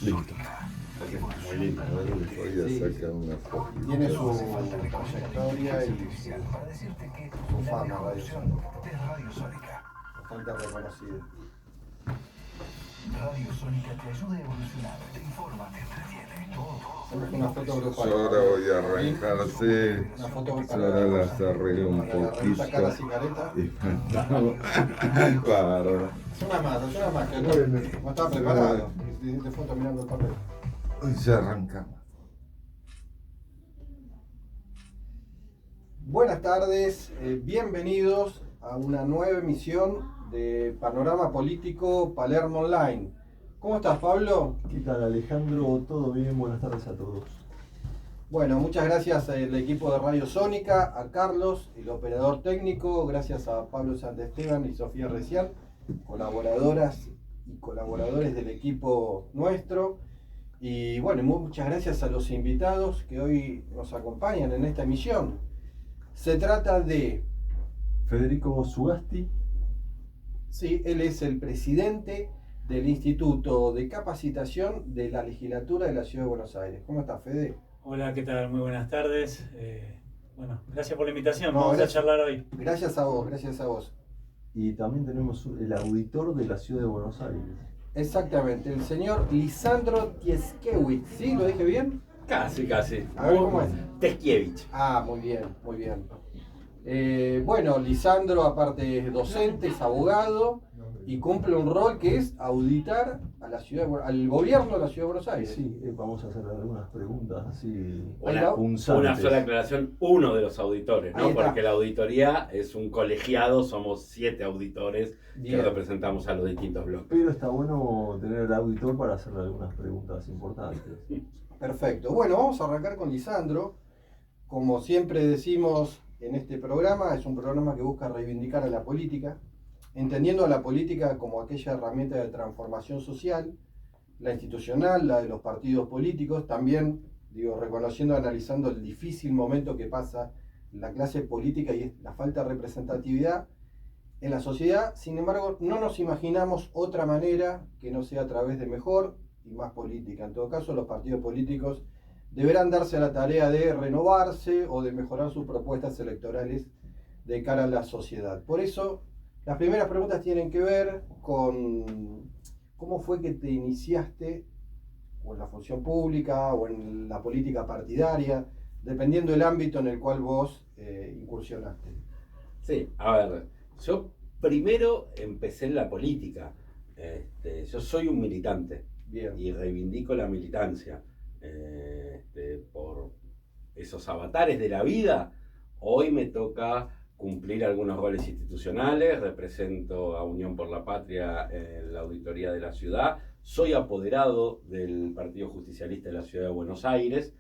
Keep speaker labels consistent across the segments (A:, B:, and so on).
A: Listo. Muy lindo.
B: Voy a sacar una foto.
C: Tiene su trayectoria y su fama, Radio Sónica. Bastante reconocido.
D: Radio Sónica te ayuda a evolucionar, te informa, te entretiene, todo.
C: Hacemos una foto grupal.
B: Yo ahora voy a arrancar, sí.
C: Una foto
B: Yo
C: grupal.
B: ahora las arreglé un
C: Para la revista
B: poquito.
C: Cara Cigareta.
B: Bárbaro.
C: Es una más, que no estaba preparado. Hiciste foto mirando el papel.
B: Ya arrancamos.
C: Buenas tardes, bienvenidos a una nueva emisión de Panorama Político Palermo Online. ¿Cómo estás, Pablo?
A: ¿Qué tal, Alejandro? ¿Todo bien? Buenas tardes a todos.
C: Bueno, muchas gracias al equipo de Radio Sónica, a Carlos, el operador técnico, gracias a Pablo Santesteban y Sofía Recián, colaboradoras y colaboradores del equipo nuestro. Y bueno, muchas gracias a los invitados que hoy nos acompañan en esta emisión. Se trata de...
A: Federico Sugasti.
C: Sí, él es el presidente del Instituto de Capacitación de la Legislatura de la Ciudad de Buenos Aires. ¿Cómo estás, Fede?
E: Hola, ¿qué tal? Muy buenas tardes. Bueno, gracias por la invitación.
C: No,
E: Vamos
C: gracias.
E: a charlar hoy.
C: Gracias a vos, gracias a vos.
A: Y también tenemos el auditor de la Ciudad de Buenos Aires.
C: Exactamente, el señor Lisandro Tieskiewicz. ¿Sí? ¿Lo dije bien?
F: Casi.
C: A ver cómo es.
F: Teskiewicz.
C: Ah, muy bien, muy bien. Bueno, Lisandro, aparte es docente, es abogado y cumple un rol que es auditar a la ciudad, al gobierno de la Ciudad de Buenos Aires.
A: Sí, vamos a hacer algunas preguntas así
C: Una
A: punzantes.
F: Una sola aclaración, uno de los auditores,
C: Ahí
F: ¿no?
C: está.
F: Porque la auditoría es un colegiado, somos 7 auditores
C: Bien.
F: que representamos a los distintos bloques.
A: Pero está bueno tener al auditor para hacerle algunas preguntas importantes.
C: Perfecto. Bueno, vamos a arrancar con Lisandro. Como siempre decimos en este programa, es un programa que busca reivindicar a la política, entendiendo a la política como aquella herramienta de transformación social, la institucional, la de los partidos políticos, también, reconociendo y analizando el difícil momento que pasa la clase política y la falta de representatividad en la sociedad. Sin embargo, no nos imaginamos otra manera que no sea a través de mejor y más política. En todo caso, los partidos políticos deberán darse a la tarea de renovarse o de mejorar sus propuestas electorales de cara a la sociedad. Por eso, las primeras preguntas tienen que ver con cómo fue que te iniciaste o en la función pública o en la política partidaria, dependiendo del ámbito en el cual vos incursionaste.
F: Sí, a ver, yo primero empecé en la política. Yo soy un militante.
C: Bien.
F: Y reivindico la militancia. Por esos avatares de la vida, hoy me toca cumplir algunos roles institucionales. Represento a Unión por la Patria en la auditoría de la ciudad, soy apoderado del Partido Justicialista de la Ciudad de Buenos Aires.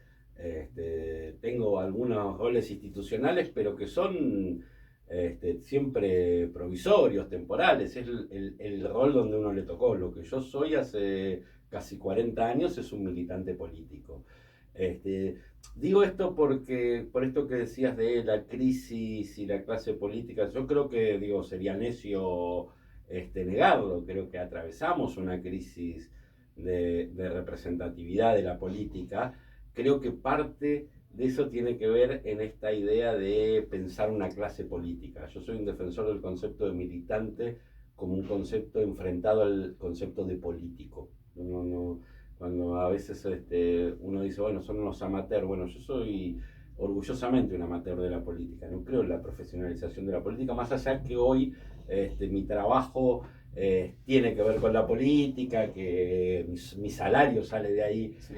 F: Tengo algunos roles institucionales, pero que son siempre provisorios, temporales. Es el rol donde uno le tocó. Lo que yo soy hace casi 40 años es un militante político. Digo esto porque, por esto que decías de la crisis y la clase política, yo creo que sería necio negarlo. Creo que atravesamos una crisis de representatividad de la política. Creo que parte de eso tiene que ver en esta idea de pensar una clase política. Yo soy un defensor del concepto de militante como un concepto enfrentado al concepto de político. Cuando a veces uno dice, bueno, son unos amateurs. Bueno, yo soy orgullosamente un amateur de la política. No creo en la profesionalización de la política, más allá que hoy mi trabajo tiene que ver con la política, que mi salario sale de ahí,
C: Sí.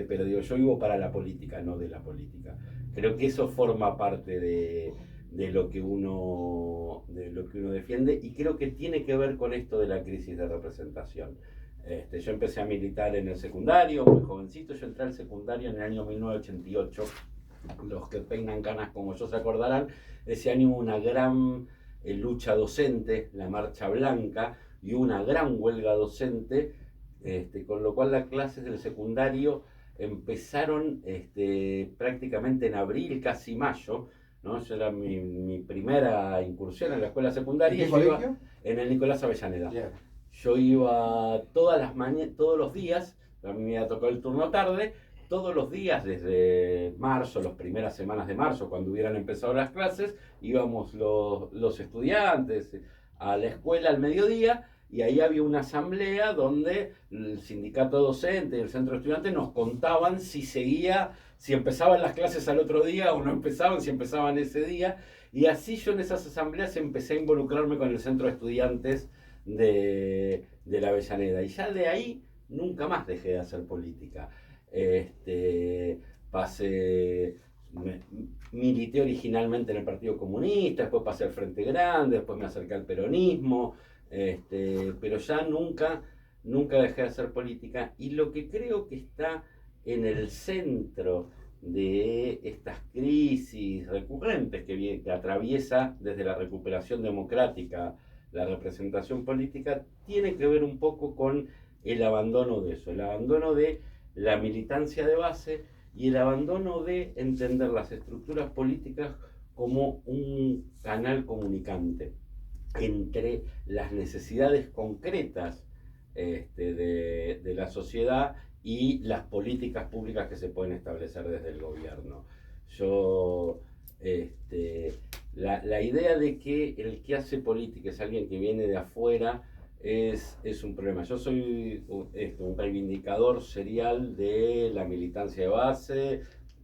F: Pero yo vivo para la política, no de la política. Creo que eso forma parte de lo que uno defiende, y creo que tiene que ver con esto de la crisis de representación. Yo empecé a militar en el secundario, muy jovencito. Yo entré al secundario en el año 1988. Los que peinan canas como yo se acordarán. Ese año hubo una gran lucha docente, la Marcha Blanca, y una gran huelga docente, con lo cual las clases del secundario empezaron prácticamente en abril, casi mayo, ¿no? Esa era mi primera incursión en la escuela secundaria.
C: ¿En qué colegio?
F: En el Nicolás Avellaneda.
C: Bien.
F: yo iba todos los días, a mí me había tocado el turno tarde, todos los días desde marzo, las primeras semanas de marzo, cuando hubieran empezado las clases, íbamos los estudiantes a la escuela al mediodía, y ahí había una asamblea donde el sindicato docente y el centro de estudiantes nos contaban si empezaban las clases al otro día o no empezaban, si empezaban ese día. Y así yo en esas asambleas empecé a involucrarme con el centro de estudiantes de la Avellaneda. Y ya de ahí nunca más dejé de hacer política. Milité originalmente en el Partido Comunista, después pasé al Frente Grande, después me acerqué al peronismo, pero ya nunca dejé de hacer política. Y lo que creo que está en el centro de estas crisis recurrentes que atraviesa desde la recuperación democrática la representación política, tiene que ver un poco con el abandono de eso, el abandono de la militancia de base y el abandono de entender las estructuras políticas como un canal comunicante entre las necesidades concretas de la sociedad y las políticas públicas que se pueden establecer desde el gobierno. La idea de que el que hace política es alguien que viene de afuera es un problema. Yo soy un reivindicador serial de la militancia de base,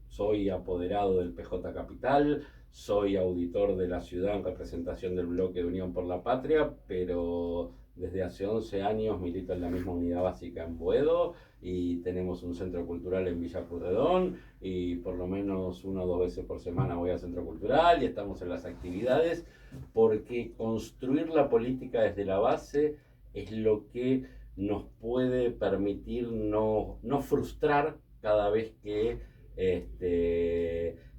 F: soy apoderado del PJ Capital, soy auditor de la ciudad en representación del bloque de Unión por la Patria, pero desde hace 11 años milito en la misma unidad básica en Boedo y tenemos un centro cultural en Villa Pueyrredón y por lo menos 1 o 2 veces por semana voy al centro cultural y estamos en las actividades, porque construir la política desde la base es lo que nos puede permitir no frustrar cada vez que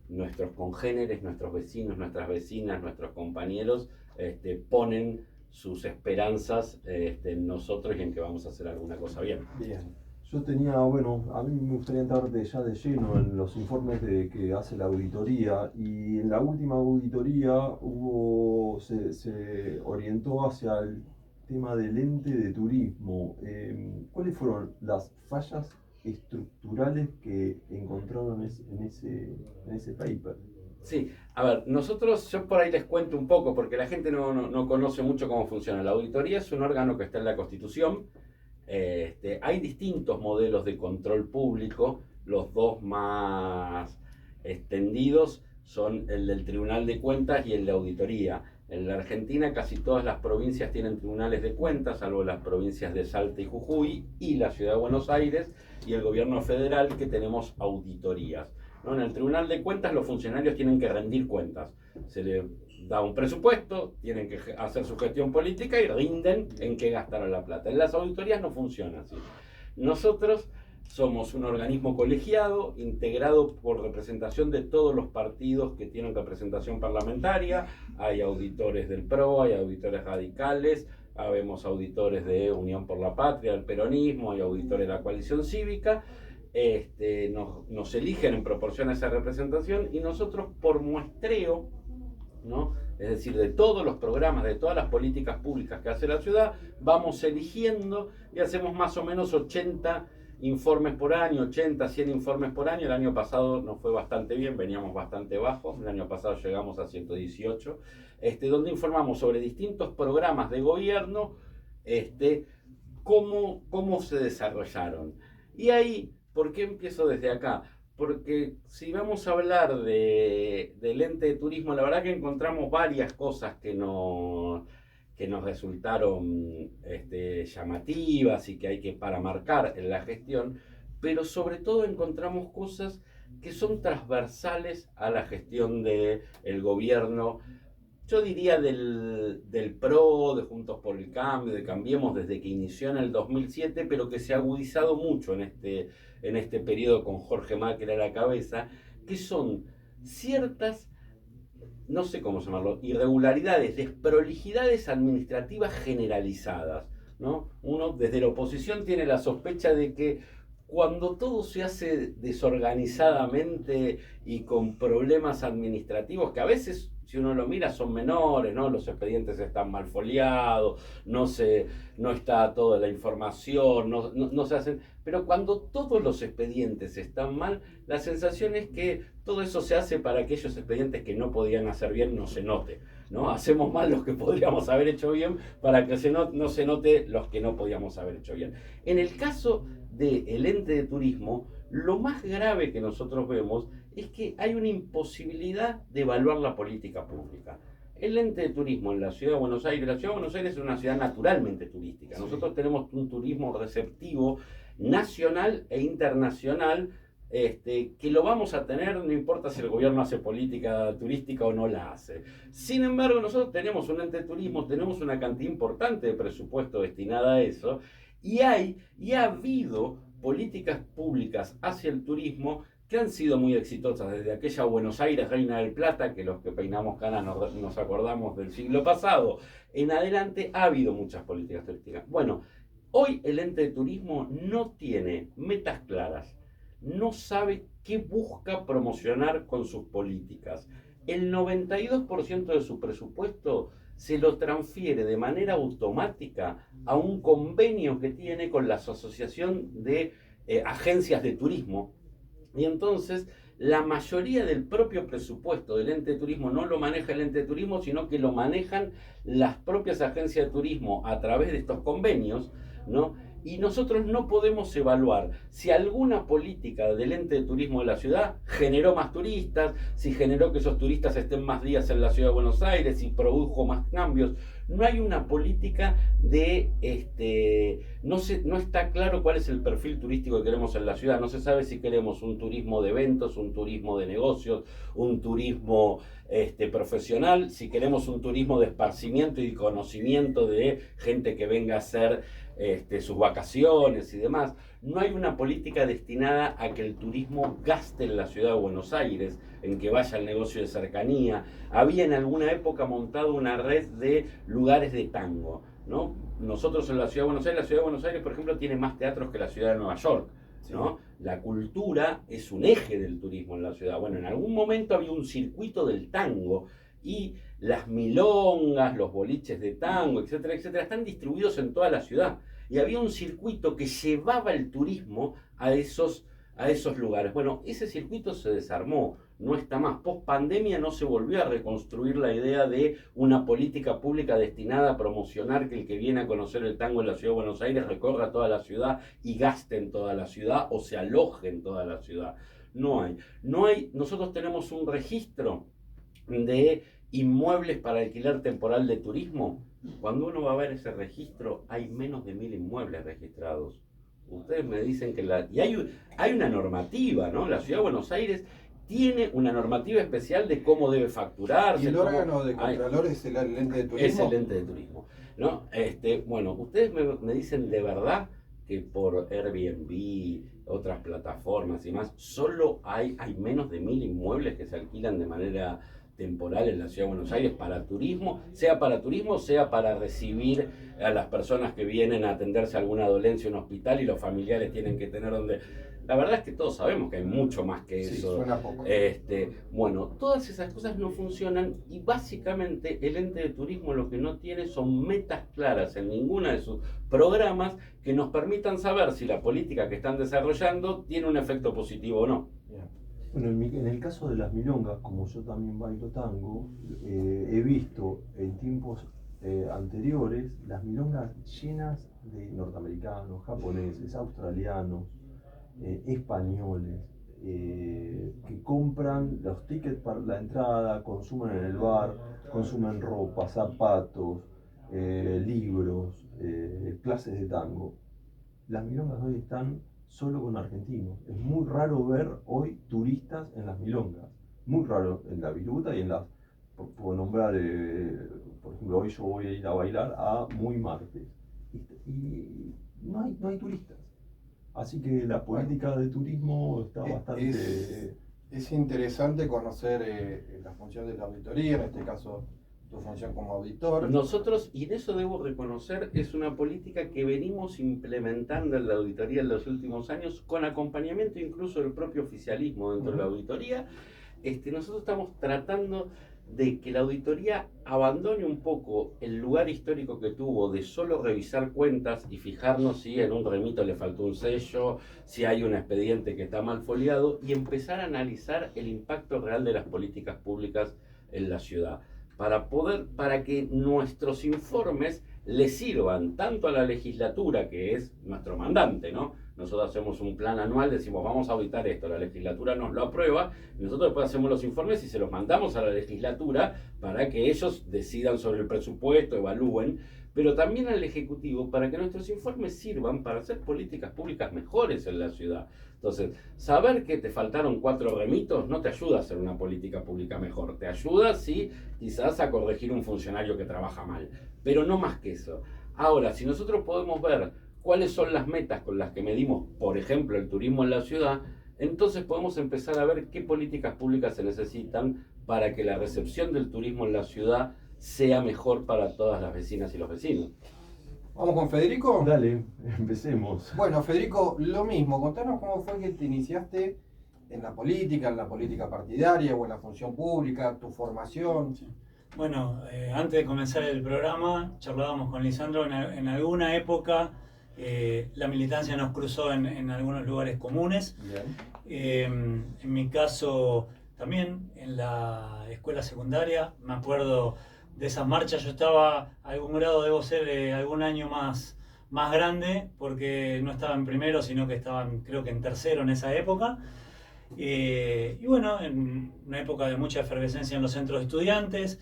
F: nuestros congéneres, nuestros vecinos, nuestras vecinas, nuestros compañeros ponen sus esperanzas en nosotros y en que vamos a hacer alguna cosa bien.
C: Bien.
A: Yo a mí me gustaría entrar ya de lleno en los informes que hace la auditoría, y en la última auditoría se orientó hacia el tema del ente de turismo. ¿Cuáles fueron las fallas estructurales que encontraron en ese paper?
F: Sí, a ver, yo por ahí les cuento un poco, porque la gente no conoce mucho cómo funciona. La auditoría es un órgano que está en la Constitución. Hay distintos modelos de control público. Los dos más extendidos son el del Tribunal de Cuentas y el de Auditoría. En la Argentina casi todas las provincias tienen tribunales de cuentas, salvo las provincias de Salta y Jujuy y la Ciudad de Buenos Aires, y el gobierno federal, que tenemos auditorías, ¿no? En el Tribunal de Cuentas los funcionarios tienen que rendir cuentas. Se les da un presupuesto, tienen que hacer su gestión política y rinden en qué gastaron la plata. En las auditorías no funciona así. Nosotros somos un organismo colegiado, integrado por representación de todos los partidos que tienen representación parlamentaria. Hay auditores del PRO, hay auditores radicales, habemos auditores de Unión por la Patria, del peronismo, hay auditores de la coalición cívica. Nos eligen en proporción a esa representación y nosotros por muestreo, ¿no? Es decir, de todos los programas, de todas las políticas públicas que hace la ciudad, vamos eligiendo y hacemos más o menos 80 informes por año, 80, 100 informes por año. El año pasado nos fue bastante bien, veníamos bastante bajos, el año pasado llegamos a 118, donde informamos sobre distintos programas de gobierno, cómo se desarrollaron. Y ahí, ¿por qué empiezo desde acá? Porque si vamos a hablar del ente de turismo, la verdad que encontramos varias cosas que nos resultaron llamativas y que hay que para marcar en la gestión, pero sobre todo encontramos cosas que son transversales a la gestión del gobierno, yo diría del PRO, de Juntos por el Cambio, de Cambiemos, desde que inició en el 2007, pero que se ha agudizado mucho en este periodo con Jorge Macri a la cabeza, que son ciertas, no sé cómo llamarlo, irregularidades, desprolijidades administrativas generalizadas, ¿no? Uno desde la oposición tiene la sospecha de que cuando todo se hace desorganizadamente y con problemas administrativos que a veces si uno lo mira, son menores, ¿no? Los expedientes están mal foliados, no está toda la información, no se hacen... Pero cuando todos los expedientes están mal, la sensación es que todo eso se hace para aquellos expedientes que no podían hacer bien no se note, ¿no? Hacemos mal los que podríamos haber hecho bien para que no se note los que no podíamos haber hecho bien. En el caso del ente de turismo, lo más grave que nosotros vemos es que hay una imposibilidad de evaluar la política pública. El ente de turismo en la Ciudad de Buenos Aires, la Ciudad de Buenos Aires es una ciudad naturalmente turística. Nosotros tenemos un turismo receptivo nacional e internacional, que lo vamos a tener, no importa si el gobierno hace política turística o no la hace. Sin embargo, nosotros tenemos un ente de turismo, tenemos una cantidad importante de presupuesto destinada a eso, y ha habido políticas públicas hacia el turismo que han sido muy exitosas, desde aquella Buenos Aires, Reina del Plata, que los que peinamos canas nos acordamos del siglo pasado, en adelante ha habido muchas políticas turísticas. Bueno, hoy el ente de turismo no tiene metas claras, no sabe qué busca promocionar con sus políticas. El 92% de su presupuesto se lo transfiere de manera automática a un convenio que tiene con la Asociación de Agencias de Turismo. Y entonces la mayoría del propio presupuesto del ente de turismo no lo maneja el ente de turismo, sino que lo manejan las propias agencias de turismo a través de estos convenios, ¿no? Y nosotros no podemos evaluar si alguna política del ente de turismo de la ciudad generó más turistas, si generó que esos turistas estén más días en la Ciudad de Buenos Aires, si produjo más cambios. No hay una política no está claro cuál es el perfil turístico que queremos en la ciudad. No se sabe si queremos un turismo de eventos, un turismo de negocios, un turismo profesional, si queremos un turismo de esparcimiento y conocimiento de gente que venga a hacer sus vacaciones y demás. No hay una política destinada a que el turismo gaste en la Ciudad de Buenos Aires, en que vaya al negocio de cercanía. Había en alguna época montado una red de lugares de tango, ¿no? Nosotros en la Ciudad de Buenos Aires, por ejemplo, tiene más teatros que la Ciudad de Nueva York, ¿no? La cultura es un eje del turismo en la ciudad. Bueno, en algún momento había un circuito del tango y las milongas, los boliches de tango, etcétera, etcétera, están distribuidos en toda la ciudad. Y había un circuito que llevaba el turismo a esos lugares. Bueno, ese circuito se desarmó, no está más. Post pandemia no se volvió a reconstruir la idea de una política pública destinada a promocionar que el que viene a conocer el tango en la Ciudad de Buenos Aires recorra toda la ciudad y gaste en toda la ciudad o se aloje en toda la ciudad. No hay. Nosotros tenemos un registro de inmuebles para alquiler temporal de turismo. Cuando uno va a ver ese registro, hay menos de 1000 inmuebles registrados. Ustedes me dicen que y hay una normativa, ¿no? La Ciudad de Buenos Aires tiene una normativa especial de cómo debe facturarse.
C: ¿Y el órgano de Contralor es el ente de turismo?
F: Es el ente de turismo, ¿no? Bueno, ustedes me dicen de verdad que por Airbnb, otras plataformas y más, solo hay menos de 1000 inmuebles que se alquilan de manera temporal en la Ciudad de Buenos Aires para turismo, sea para recibir a las personas que vienen a atenderse a alguna dolencia en un hospital y los familiares tienen que tener donde... La verdad es que todos sabemos que hay mucho más que eso.
C: Suena poco.
F: Bueno, todas esas cosas no funcionan y básicamente el ente de turismo lo que no tiene son metas claras en ninguna de sus programas que nos permitan saber si la política que están desarrollando tiene un efecto positivo o no.
A: Bueno, en el caso de las milongas, como yo también bailo tango, he visto en tiempos anteriores las milongas llenas de norteamericanos, japoneses, australianos, españoles, que compran los tickets para la entrada, consumen en el bar, consumen ropa, zapatos, libros, clases de tango. Las milongas hoy están solo con argentinos. Es muy raro ver hoy turistas en las milongas. Muy raro en la Viruta y en las... Puedo nombrar, por ejemplo, hoy yo voy a ir a bailar a Muy Martes. Y no hay turistas. Así que la política de turismo está bastante...
C: Es interesante conocer la función de la auditoría, en este caso tu función como auditor.
F: Nosotros, y de eso debo reconocer, es una política que venimos implementando en la auditoría en los últimos años, con acompañamiento incluso del propio oficialismo dentro de la auditoría. Nosotros estamos tratando de que la auditoría abandone un poco el lugar histórico que tuvo de solo revisar cuentas y fijarnos si en un remito le faltó un sello, si hay un expediente que está mal foliado, y empezar a analizar el impacto real de las políticas públicas en la ciudad, para que nuestros informes le sirvan tanto a la legislatura, que es nuestro mandante, ¿no? Nosotros hacemos un plan anual, decimos vamos a auditar esto, la legislatura nos lo aprueba, y nosotros después hacemos los informes y se los mandamos a la legislatura para que ellos decidan sobre el presupuesto, evalúen, pero también al Ejecutivo para que nuestros informes sirvan para hacer políticas públicas mejores en la ciudad. Entonces, saber que te faltaron 4 remitos no te ayuda a hacer una política pública mejor, te ayuda sí quizás a corregir un funcionario que trabaja mal, pero no más que eso. Ahora, si nosotros podemos ver cuáles son las metas con las que medimos, por ejemplo, el turismo en la ciudad, entonces podemos empezar a ver qué políticas públicas se necesitan para que la recepción del turismo en la ciudad sea mejor para todas las vecinas y los vecinos.
C: ¿Vamos con Federico?
A: Dale, empecemos.
C: Bueno, Federico, lo mismo, contanos cómo fue que te iniciaste en la política partidaria o en la función pública, tu formación.
E: Sí. Bueno, antes de comenzar el programa, charlábamos con Lisandro, en alguna época la militancia nos cruzó en algunos lugares comunes. En mi caso, también en la escuela secundaria, me acuerdo de esas marchas. Yo estaba a algún grado, debo ser algún año más grande, porque no estaba en primero, sino que estaba creo que en tercero en esa época. Y bueno, en una época de mucha efervescencia en los centros de estudiantes.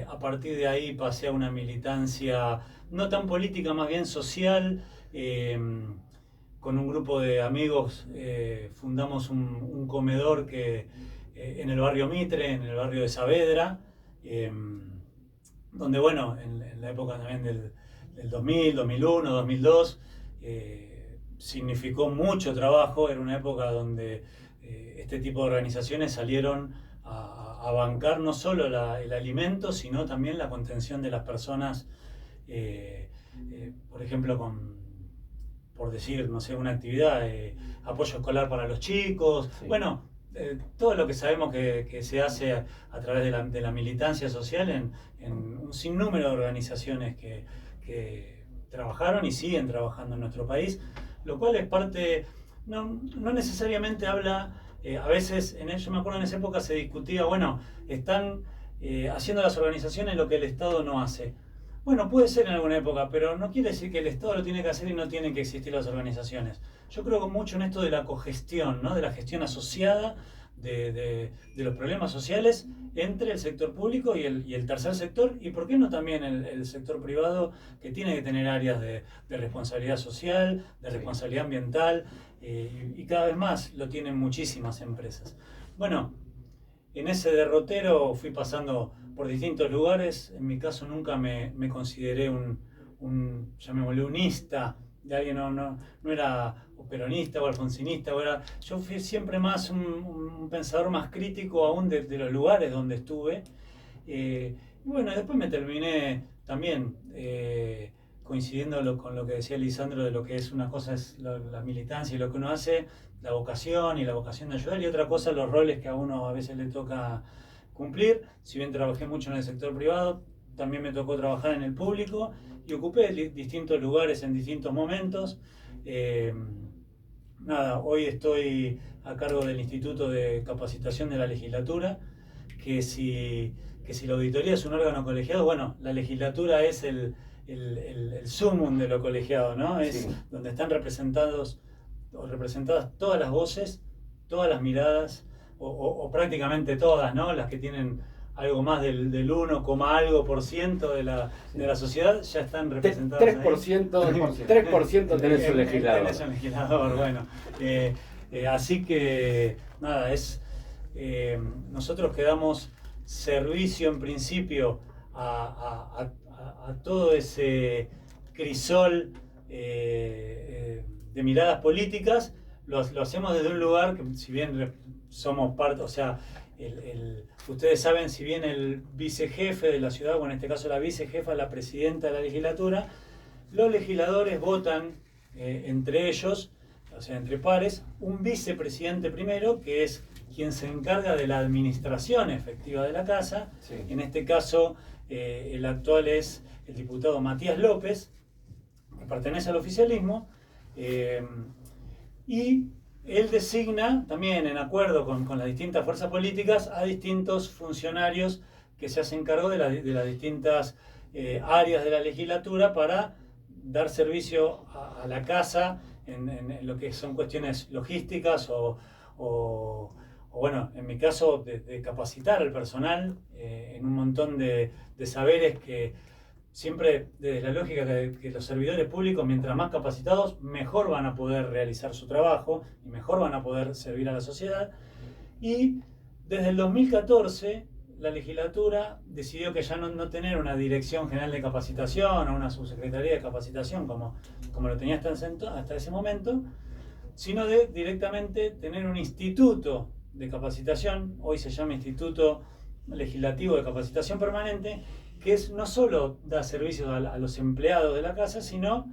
E: A partir de ahí pasé a una militancia no tan política, más bien social. Con un grupo de amigos fundamos un comedor en el barrio Mitre, en el barrio de Saavedra, donde bueno, en la época también del 2000, 2001, 2002, significó mucho trabajo. Era una época donde este tipo de organizaciones salieron a bancar no solo el alimento, sino también la contención de las personas, por ejemplo, por decir, no sé, una actividad, apoyo escolar para los chicos, sí. Bueno, todo lo que sabemos que se hace a través de la militancia social en un sinnúmero de organizaciones que trabajaron y siguen trabajando en nuestro país, lo cual es parte, no necesariamente habla. A veces, yo me acuerdo en esa época se discutía, bueno, están haciendo las organizaciones lo que el Estado no hace. Bueno, puede ser en alguna época, pero no quiere decir que el Estado lo tiene que hacer y no tienen que existir las organizaciones. Yo creo mucho en esto de la cogestión, ¿no? De la gestión asociada de los problemas sociales entre el sector público y el tercer sector, y por qué no también el sector privado, que tiene que tener áreas de responsabilidad social, de responsabilidad ambiental, y cada vez más lo tienen muchísimas empresas. Bueno, en ese derrotero fui pasando por distintos lugares. En mi caso nunca me consideré llamémosle unista, de alguien, no era o peronista o alfonsinista, yo fui siempre más un pensador más crítico aún de los lugares donde estuve. Y bueno, después me terminé también coincidiendo con lo que decía Lisandro, de lo que es una cosa es la militancia y lo que uno hace, la vocación y la vocación de ayudar, y otra cosa los roles que a uno a veces le toca cumplir. Si bien trabajé mucho en el sector privado, también me tocó trabajar en el público y ocupé distintos lugares en distintos momentos. Hoy estoy a cargo del Instituto de Capacitación de la Legislatura, que si la auditoría es un órgano colegiado, bueno, la legislatura es el sumum de lo colegiado, ¿no? Es sí. Donde están representadas todas las voces, todas las miradas, o prácticamente todas, ¿no? Las que tienen algo más del 1,algo% de la sociedad ya están representadas.
F: 3% tenés un legislador.
E: Tenés un legislador, bueno. Así que, nada, nosotros que damos servicio en principio a todo ese crisol de miradas políticas, lo hacemos desde un lugar que, si bien somos parte, o sea, ustedes saben, si bien el vicejefe de la ciudad, o en este caso la vicejefa, la presidenta de la legislatura, los legisladores votan entre ellos o sea, entre pares, un vicepresidente primero, que es quien se encarga de la administración efectiva de la casa.
C: Sí.
E: En este caso, el actual es el diputado Matías López, que pertenece al oficialismo, y él designa, también en acuerdo con las distintas fuerzas políticas, a distintos funcionarios que se hacen cargo de las distintas áreas de la legislatura para dar servicio a la casa en lo que son cuestiones logísticas o bueno, en mi caso, de capacitar al personal en un montón de saberes que siempre desde la lógica que los servidores públicos, mientras más capacitados, mejor van a poder realizar su trabajo y mejor van a poder servir a la sociedad. Y desde el 2014, la legislatura decidió que ya no tener una Dirección General de Capacitación o una Subsecretaría de Capacitación como lo tenía hasta ese momento, sino de directamente tener un instituto de capacitación, hoy se llama Instituto Legislativo de Capacitación Permanente, que no solo da servicios a los empleados de la casa, sino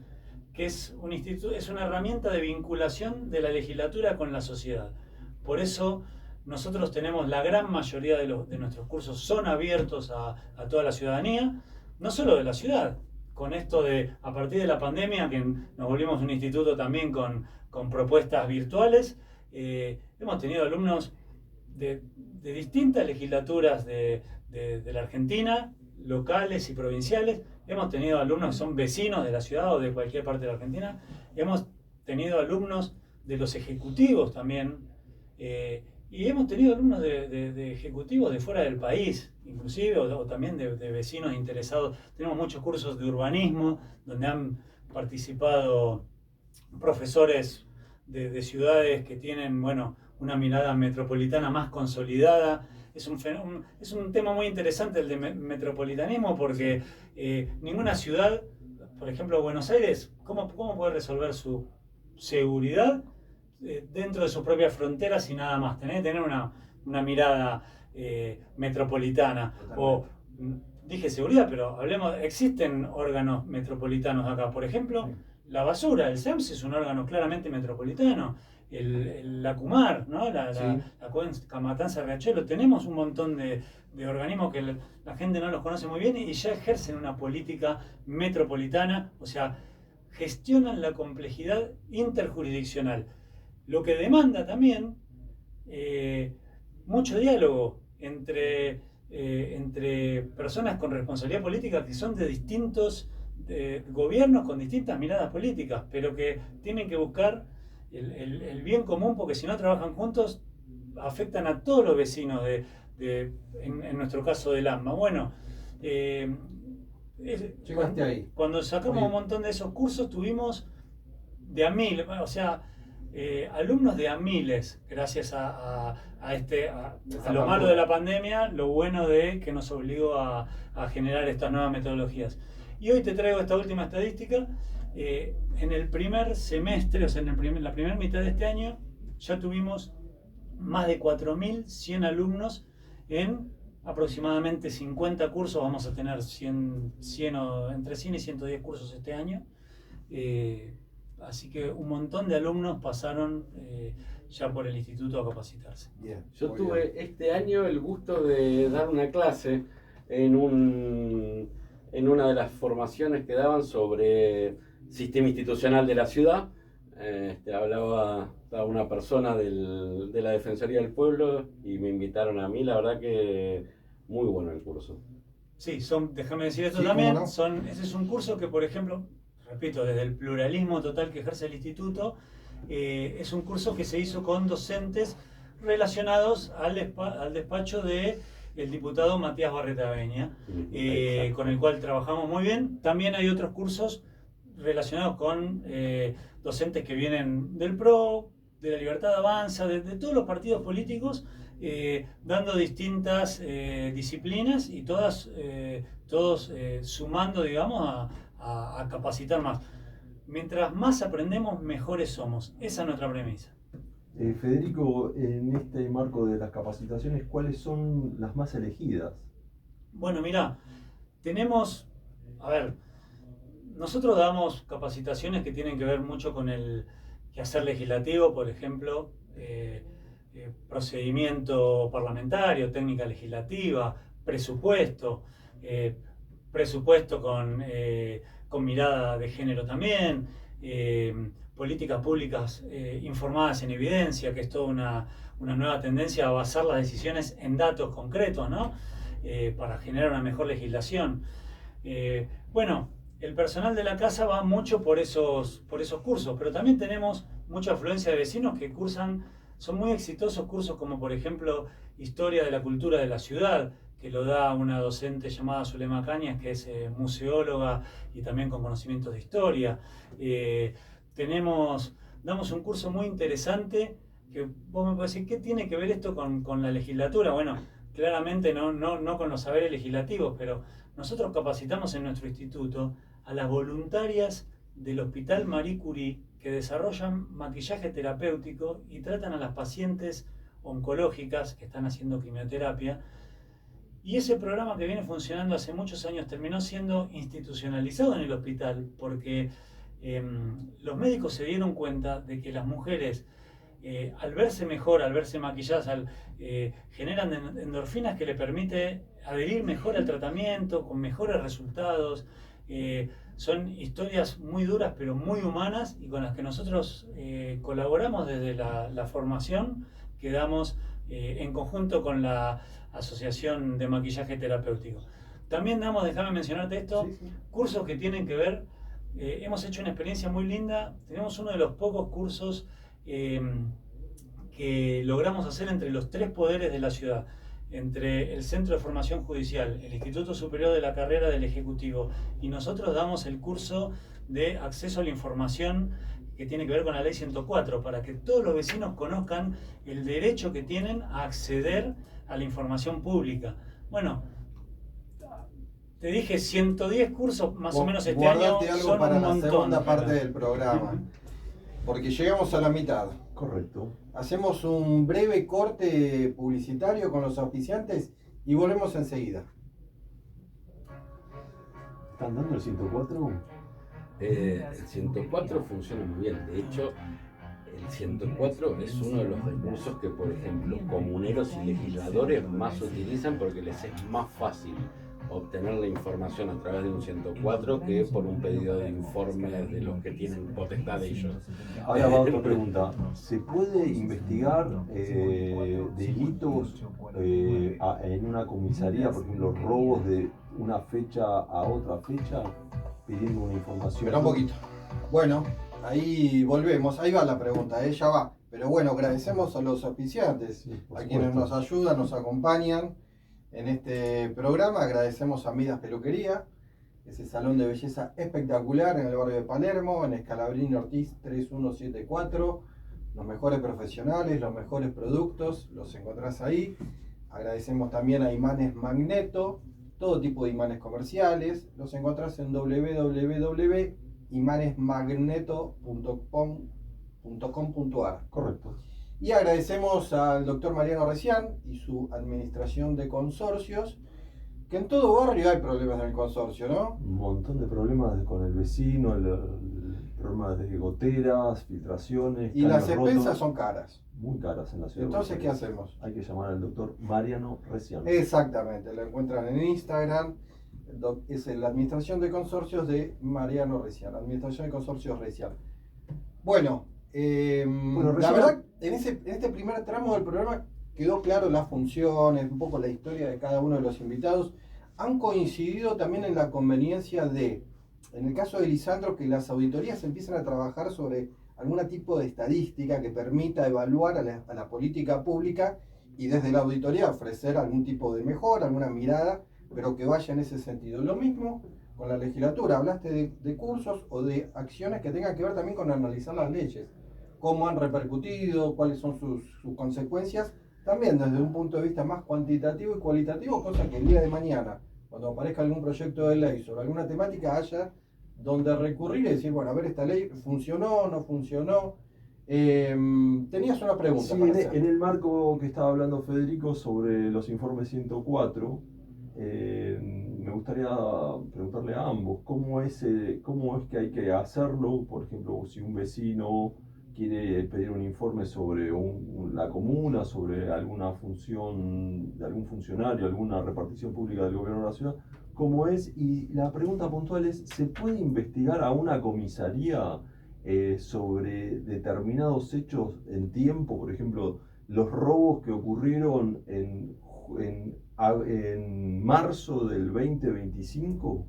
E: que es una herramienta de vinculación de la legislatura con la sociedad. Por eso nosotros tenemos la gran mayoría de nuestros cursos son abiertos a toda la ciudadanía, no solo de la ciudad. Con esto a partir de la pandemia, que nos volvimos un instituto también con propuestas virtuales, hemos tenido alumnos de distintas legislaturas de la Argentina, locales y provinciales. Hemos tenido alumnos que son vecinos de la ciudad o de cualquier parte de la Argentina. Hemos tenido alumnos de los ejecutivos también. Y hemos tenido alumnos de ejecutivos de fuera del país, inclusive, o también de vecinos interesados. Tenemos muchos cursos de urbanismo, donde han participado profesores de ciudades que tienen, bueno, una mirada metropolitana más consolidada. Es un tema muy interesante el de metropolitanismo, porque ninguna ciudad, por ejemplo Buenos Aires, ¿cómo puede resolver su seguridad dentro de sus propias fronteras y nada más? Tenés que tener una mirada metropolitana. O dije seguridad, pero existen órganos metropolitanos acá. Por ejemplo, la basura, el SEMS es un órgano claramente metropolitano. La CUMAR, ¿no? La Cuenca Matanza Riachuelo, tenemos un montón de organismos que la gente no los conoce muy bien y ya ejercen una política metropolitana, o sea, gestionan la complejidad interjurisdiccional. Lo que demanda también mucho diálogo entre personas con responsabilidad política que son de distintos gobiernos con distintas miradas políticas, pero que tienen que buscar el bien común, porque si no trabajan juntos afectan a todos los vecinos en nuestro caso del AMBA. Bueno,
C: Llegaste ahí.
E: Cuando sacamos un montón de esos cursos tuvimos de a mil, o sea, alumnos de a miles, gracias a lo malo de la pandemia, lo bueno de que nos obligó a generar estas nuevas metodologías. Y hoy te traigo esta última estadística. En el primer semestre, o sea, en la primera mitad de este año, ya tuvimos más de 4.100 alumnos en aproximadamente 50 cursos. Vamos a tener entre 100 y 110 cursos este año. Así que un montón de alumnos pasaron ya por el instituto a capacitarse.
C: Bien,
F: Yo
C: muy
F: tuve
C: bien.
F: este año el gusto de dar una clase en una de las formaciones que daban sobre sistema institucional de la ciudad. Hablaba una persona de la Defensoría del Pueblo y me invitaron a mí. La verdad que muy bueno el curso.
E: Sí, déjame decir esto
C: Sí,
E: también,
C: ¿cómo no?
E: ese es un curso que, por ejemplo, repito, desde el pluralismo total que ejerce el instituto, es un curso que se hizo con docentes relacionados al despacho del diputado Matías Barretaveña, con el cual trabajamos muy bien. También hay otros cursos relacionados con docentes que vienen del PRO, de la Libertad Avanza, de todos los partidos políticos, dando distintas disciplinas y todos sumando, digamos, a capacitar más. Mientras más aprendemos, mejores somos. Esa es nuestra premisa.
A: Federico, en este marco de las capacitaciones, ¿cuáles son las más elegidas?
E: Bueno, mirá, nosotros damos capacitaciones que tienen que ver mucho con quehacer legislativo, por ejemplo, procedimiento parlamentario, técnica legislativa, presupuesto, presupuesto con mirada de género también, políticas públicas informadas en evidencia, que es toda una nueva tendencia a basar las decisiones en datos concretos, ¿no? Para generar una mejor legislación. Bueno, el personal de la casa va mucho por esos cursos, pero también tenemos mucha afluencia de vecinos que son muy exitosos cursos como por ejemplo Historia de la Cultura de la Ciudad, que lo da una docente llamada Zulema Cañas, que es museóloga y también con conocimientos de historia. Damos un curso muy interesante que vos me podés decir, ¿qué tiene que ver esto con la legislatura? Bueno, claramente no con los saberes legislativos, pero nosotros capacitamos en nuestro instituto a las voluntarias del Hospital Marie Curie que desarrollan maquillaje terapéutico y tratan a las pacientes oncológicas que están haciendo quimioterapia. Y ese programa que viene funcionando hace muchos años terminó siendo institucionalizado en el hospital porque los médicos se dieron cuenta de que las mujeres, al verse mejor, al verse maquilladas, generan endorfinas que le permite adherir mejor al tratamiento, con mejores resultados. Son historias muy duras pero muy humanas y con las que nosotros colaboramos desde la formación que damos en conjunto con la Asociación de Maquillaje Terapéutico. También damos, déjame mencionarte esto, cursos que tienen que ver, hemos hecho una experiencia muy linda, tenemos uno de los pocos cursos que logramos hacer entre los 3 poderes de la ciudad, entre el Centro de Formación Judicial, el Instituto Superior de la Carrera del Ejecutivo, y nosotros damos el curso de acceso a la información que tiene que ver con la Ley 104, para que todos los vecinos conozcan el derecho que tienen a acceder a la información pública. Bueno, te dije 110 cursos más o menos este año,
C: Guardate algo
E: son
C: para
E: un
C: la
E: montón.
C: segunda parte del programa, porque llegamos a la mitad.
A: Correcto.
C: Hacemos un breve corte publicitario con los auspiciantes y volvemos enseguida.
A: ¿Están dando el 104?
F: El 104 funciona muy bien. De hecho, el 104 es uno de los recursos que, por ejemplo, comuneros y legisladores más utilizan porque les es más fácil obtener la información a través de un 104 que por un pedido de informe de los que tienen potestad de ellos.
A: Ahora va otra pregunta. ¿Se puede investigar delitos en una comisaría, por ejemplo, robos de una fecha a otra fecha, pidiendo una información?
C: Espera un poquito. Bueno, ahí volvemos. Ahí va la pregunta, ya va. Pero bueno, agradecemos a los auspiciantes,
A: Sí, por
C: a
A: supuesto.
C: quienes nos ayudan, nos acompañan en este programa. Agradecemos a Midas Peluquería, ese salón de belleza espectacular en el barrio de Palermo, en Scalabrini Ortiz 3174. Los mejores profesionales, los mejores productos, los encontrás ahí. Agradecemos también a Imanes Magneto, todo tipo de imanes comerciales. Los encontrás en www.imanesmagneto.com.ar.
A: Correcto.
C: Y agradecemos al doctor Mariano Recián y su administración de consorcios, que en todo barrio hay problemas en el consorcio, ¿no?
A: Un montón de problemas con el vecino, problemas de goteras, filtraciones.
C: Y las
A: caños
C: expensas
A: rotos,
C: son caras.
A: muy caras en la ciudad. de
C: Entonces, ¿qué
A: Buenos Aires.
C: hacemos?
A: Hay que llamar al doctor Mariano Recián.
C: Exactamente, lo encuentran en Instagram. Es la administración de consorcios de Mariano Recián, administración de consorcios Recián. Bueno, la
A: Recián-
C: verdad, en este primer tramo del programa quedó claro las funciones, un poco la historia de cada uno de los invitados. Han coincidido también en la conveniencia de, en el caso de Lisandro, que las auditorías empiezan a trabajar sobre algún tipo de estadística que permita evaluar a la política pública y desde la auditoría ofrecer algún tipo de mejora, alguna mirada, pero que vaya en ese sentido. Lo mismo con la legislatura, hablaste de cursos o de acciones que tengan que ver también con analizar las leyes, cómo han repercutido, cuáles son sus consecuencias, también desde un punto de vista más cuantitativo y cualitativo, cosa que el día de mañana, cuando aparezca algún proyecto de ley sobre alguna temática, haya donde recurrir y decir, bueno, a ver, esta ley funcionó, no funcionó. Tenías una pregunta
A: Sí,
C: para hacer.
A: en el marco que estaba hablando Federico sobre los informes 104, me gustaría preguntarle a ambos cómo es que hay que hacerlo. Por ejemplo, si un vecino quiere pedir un informe sobre la comuna, sobre alguna función de algún funcionario, alguna repartición pública del gobierno de la ciudad, ¿cómo es? Y la pregunta puntual es, ¿se puede investigar a una comisaría sobre determinados hechos en tiempo? Por ejemplo, los robos que ocurrieron en marzo del 2025.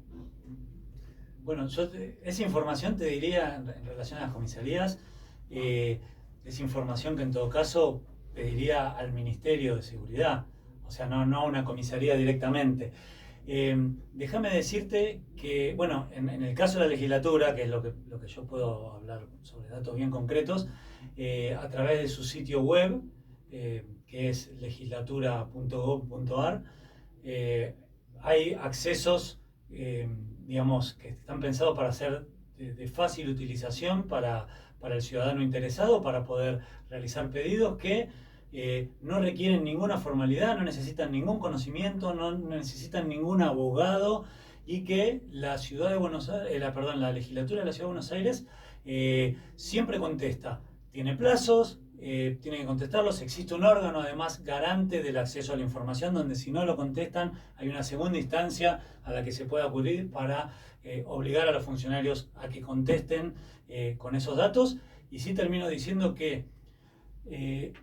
E: Bueno, esa información te diría en relación a las comisarías, es información que en todo caso pediría al Ministerio de Seguridad, o sea, no a una comisaría directamente. Déjame decirte que, bueno, en el caso de la legislatura, que es lo que yo puedo hablar sobre datos bien concretos, a través de su sitio web, que es legislatura.gov.ar, hay accesos, digamos, que están pensados para ser de fácil utilización para el ciudadano interesado, para poder realizar pedidos que no requieren ninguna formalidad, no necesitan ningún conocimiento, no necesitan ningún abogado, y que la ciudad de Buenos Aires, la legislatura de la ciudad de Buenos Aires siempre contesta. Tiene plazos, tiene que contestarlos. Existe un órgano además garante del acceso a la información, donde si no lo contestan hay una segunda instancia a la que se puede acudir para obligar a los funcionarios a que contesten con esos datos. Y sí termino diciendo que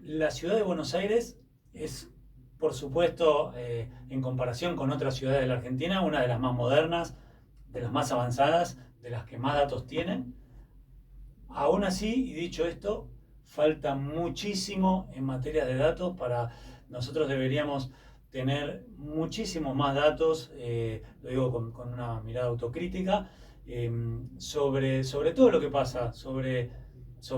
E: la ciudad de Buenos Aires es, por supuesto, en comparación con otras ciudades de la Argentina, una de las más modernas, de las más avanzadas, de las que más datos tienen. Aún así, y dicho esto, falta muchísimo en materia de datos. Nosotros deberíamos tener muchísimos más datos, lo digo con una mirada autocrítica, sobre todo lo que pasa, sobre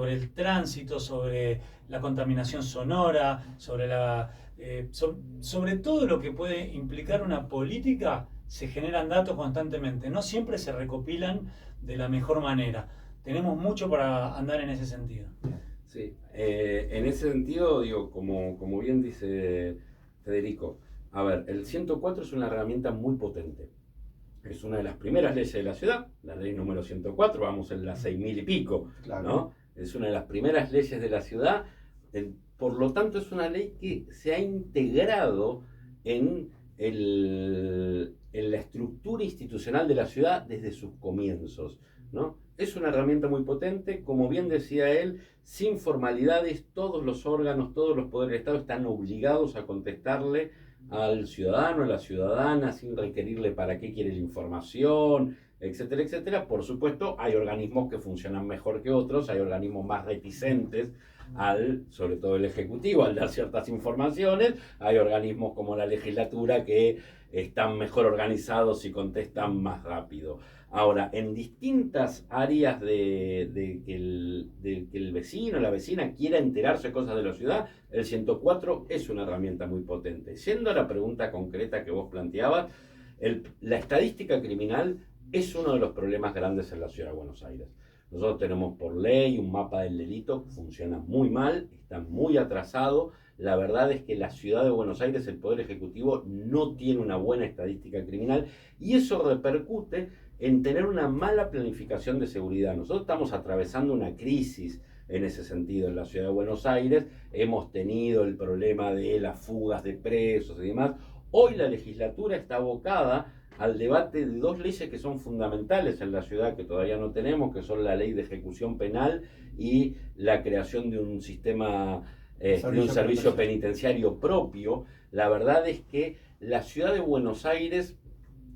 E: el tránsito, sobre la contaminación sonora, sobre todo lo que puede implicar una política. Se generan datos constantemente, no siempre se recopilan de la mejor manera. Tenemos mucho para andar en ese sentido.
F: Sí, en ese sentido, digo, como bien dice Federico, a ver, el 104 es una herramienta muy potente. Es una de las primeras leyes de la ciudad, la ley número 104, vamos en las 6.000 y pico,
C: Claro.
F: ¿no? Es una de las primeras leyes de la ciudad, por lo tanto es una ley que se ha integrado en la estructura institucional de la ciudad desde sus comienzos, ¿no? Es una herramienta muy potente, como bien decía él, sin formalidades. Todos los órganos, todos los poderes del Estado están obligados a contestarle al ciudadano, a la ciudadana, sin requerirle para qué quiere la información, etcétera, etcétera. Por supuesto, hay organismos que funcionan mejor que otros, hay organismos más reticentes sobre todo el Ejecutivo, al dar ciertas informaciones. Hay organismos como la legislatura que están mejor organizados y contestan más rápido. Ahora, en distintas áreas de que el vecino o la vecina quiera enterarse de cosas de la ciudad, el 104 es una herramienta muy potente. Yendo a la pregunta concreta que vos planteabas, la estadística criminal es uno de los problemas grandes en la ciudad de Buenos Aires. Nosotros tenemos por ley un mapa del delito, funciona muy mal, está muy atrasado. La verdad es que la ciudad de Buenos Aires, el Poder Ejecutivo, no tiene una buena estadística criminal, y eso repercute en tener una mala planificación de seguridad. Nosotros estamos atravesando una crisis en ese sentido en la ciudad de Buenos Aires. Hemos tenido el problema de las fugas de presos y demás. Hoy la legislatura está abocada al debate de dos leyes que son fundamentales en la ciudad, que todavía no tenemos, que son la ley de ejecución penal y la creación de un sistema, de un servicio penitenciario propio. La verdad es que la ciudad de Buenos Aires,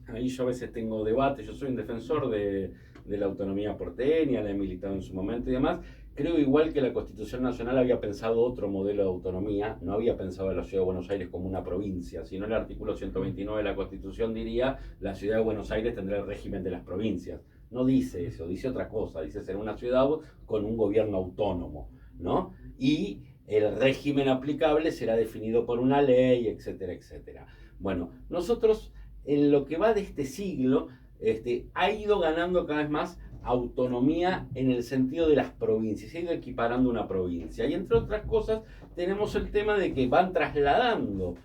F: ahí yo a veces tengo debate, yo soy un defensor de la autonomía porteña, la he militado en su momento y demás. Creo igual que la Constitución Nacional había pensado otro modelo de autonomía, no había pensado a la ciudad de Buenos Aires como una provincia, sino el artículo 129 de la Constitución diría: la ciudad de Buenos Aires tendrá el régimen de las provincias. No dice eso, dice otra cosa, dice ser una ciudad con un gobierno autónomo, ¿no? Y el régimen aplicable será definido por una ley, etcétera, etcétera. Bueno, nosotros en lo que va de este siglo ha ido ganando cada vez más autonomía en el sentido de las provincias, se ha ido equiparando una provincia, y entre otras cosas tenemos el tema de que van trasladando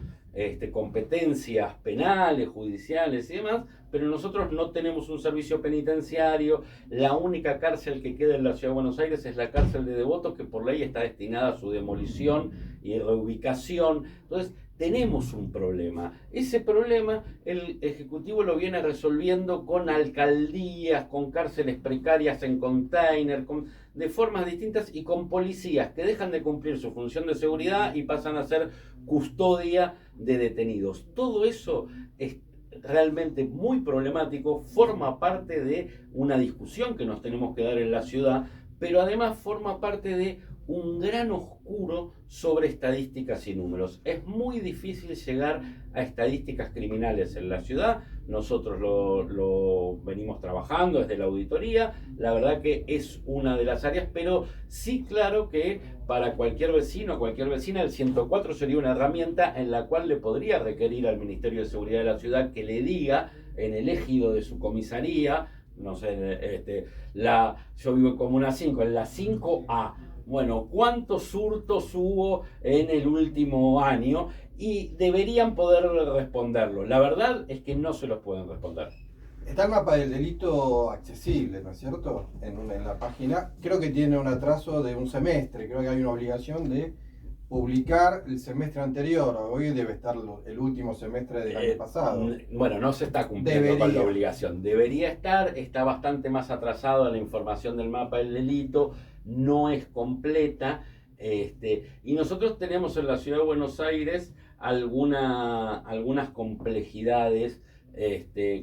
F: competencias penales, judiciales y demás, pero nosotros no tenemos un servicio penitenciario. La única cárcel que queda en la Ciudad de Buenos Aires es la cárcel de Devotos, que por ley está destinada a su demolición y reubicación. Entonces, tenemos un problema. Ese problema el Ejecutivo lo viene resolviendo con alcaldías, con cárceles precarias en container, de formas distintas, y con policías que dejan de cumplir su función de seguridad y pasan a ser custodia de detenidos. Todo eso es realmente muy problemático, forma parte de una discusión que nos tenemos que dar en la ciudad, pero además forma parte de un gran oscuro sobre estadísticas y números. Es muy difícil llegar a estadísticas criminales en la ciudad. Nosotros lo venimos trabajando desde la auditoría. La verdad que es una de las áreas, pero sí, claro que para cualquier vecino, cualquier vecina, el 104 sería una herramienta en la cual le podría requerir al Ministerio de Seguridad de la ciudad que le diga en el ejido de su comisaría, no sé, yo vivo en Comuna 5, en la 5A, bueno, ¿cuántos hurtos hubo en el último año? Y deberían poder responderlo. La verdad es que no se los pueden responder.
C: Está el mapa del delito accesible, ¿no es cierto? En la página. Creo que tiene un atraso de un semestre. Creo que hay una obligación de publicar el semestre anterior. Hoy debe estar el último semestre del año pasado.
F: Bueno, no se está cumpliendo con la obligación. Debería estar, está bastante más atrasado la información del mapa del delito, no es completa. Y nosotros tenemos en la Ciudad de Buenos Aires algunas complejidades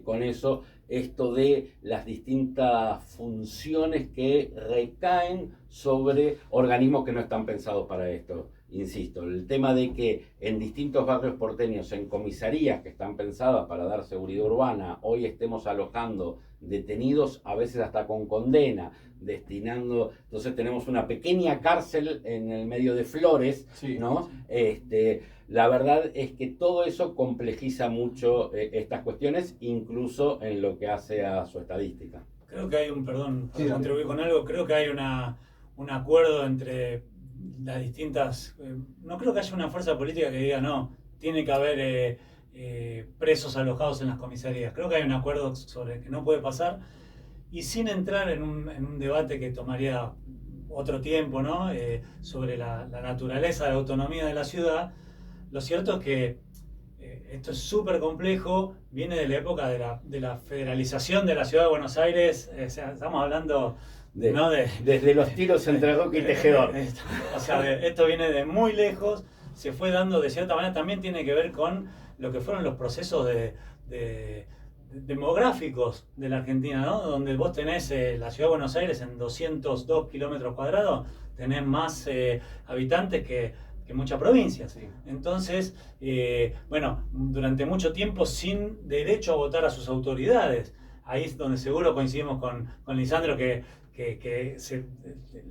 F: con eso, esto de las distintas funciones que recaen sobre organismos que no están pensados para esto. Insisto, el tema de que en distintos barrios porteños, en comisarías que están pensadas para dar seguridad urbana, hoy estemos alojando detenidos, a veces hasta con condena, destinando, entonces tenemos una pequeña cárcel en el medio de Flores, sí, ¿no? La verdad es que todo eso complejiza mucho estas cuestiones, incluso en lo que hace a su estadística.
E: Creo que hay contribuir con algo, creo que hay un acuerdo entre las distintas, no creo que haya una fuerza política que diga no, tiene que haber presos alojados en las comisarías. Creo que hay un acuerdo sobre que no puede pasar, y sin entrar en un debate que tomaría otro tiempo, ¿no? Sobre la naturaleza de la autonomía de la ciudad. Lo cierto es que esto es súper complejo, viene de la época de la federalización de la ciudad de Buenos Aires. O sea, estamos hablando ¿no?
F: Desde los tiros entre Roca y Tejedor.
E: O sea, esto viene de muy lejos, se fue dando de cierta manera, también tiene que ver con lo que fueron los procesos demográficos de la Argentina, ¿no? Donde vos tenés la ciudad de Buenos Aires en 202 kilómetros cuadrados, tenés más habitantes que muchas provincias. Sí. Entonces, bueno, durante mucho tiempo sin derecho a votar a sus autoridades. Ahí es donde seguro coincidimos con Lisandro que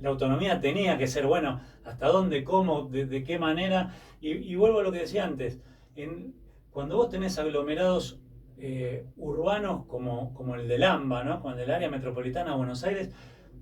E: la autonomía tenía que ser, bueno, hasta dónde, cómo, de qué manera. Y vuelvo a lo que decía antes. Cuando vos tenés aglomerados urbanos como el del AMBA, ¿no? Como el del área metropolitana de Buenos Aires,